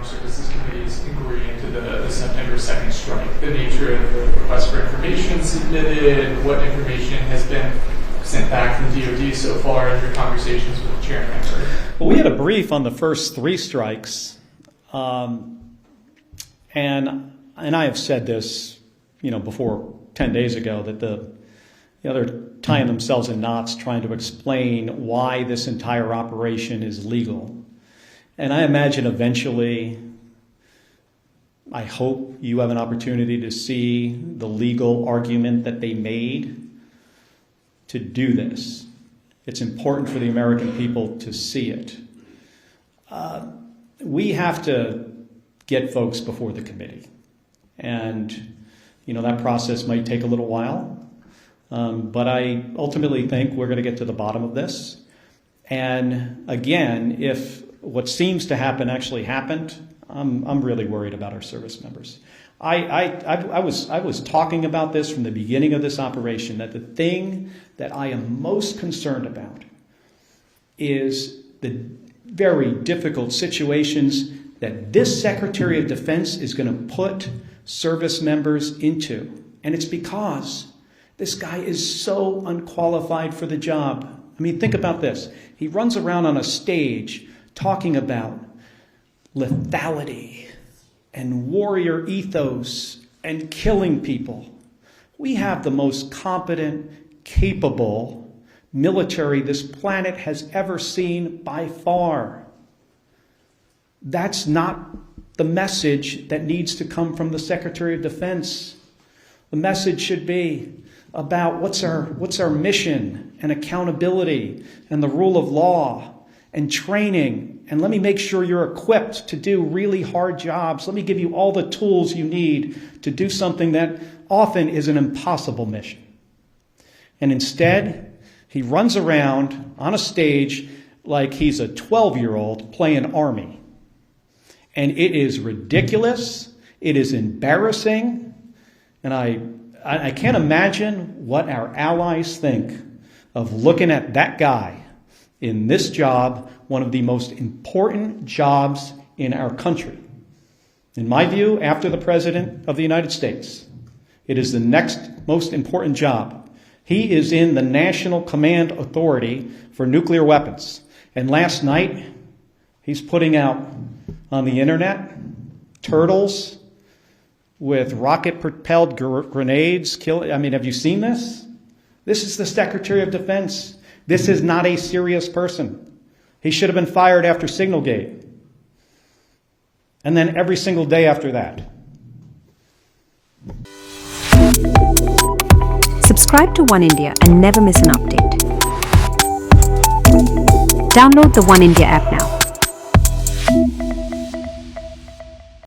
Armed Services Committee's inquiry into the September 2nd strike, the nature of the request for information submitted, what information has been sent back from DOD so far in your conversations with the chairman? Well, we had a brief on the first three strikes, and I have said this, before 10 days ago, that they're tying themselves in knots trying to explain why this entire operation is legal. And I imagine eventually, I hope you have an opportunity to see the legal argument that they made to do this. It's important for the American people to see it. We have to get folks before the committee. And, that process might take a little while. But I ultimately think we're going to get to the bottom of this. And again, if what seems to happen actually happened, I'm really worried about our service members. I was talking about this from the beginning of this operation, that the thing that I am most concerned about is the very difficult situations that this Secretary of Defense is going to put service members into. And it's because this guy is so unqualified for the job. I mean, think about this. He runs around on a stage talking about lethality and warrior ethos and killing people. We have the most competent, capable military this planet has ever seen by far. That's not the message that needs to come from the Secretary of Defense. The message should be about what's our mission and accountability and the rule of law and training. And let me make sure you're equipped to do really hard jobs. Let me give you all the tools you need to do something that often is an impossible mission. And instead, he runs around on a stage like he's a 12-year-old playing Army. And it is ridiculous. It is embarrassing. And I can't imagine what our allies think of looking at that guy in this job, one of the most important jobs in our country. In my view, after the President of the United States, it is the next most important job. He is in the National Command Authority for Nuclear Weapons. And last night, he's putting out on the internet turtles with rocket-propelled grenades. Have you seen this? This is the Secretary of Defense. This is not a serious person. He should have been fired after Signalgate. And then every single day after that. Subscribe to One India and never miss an update. Download the One India app now.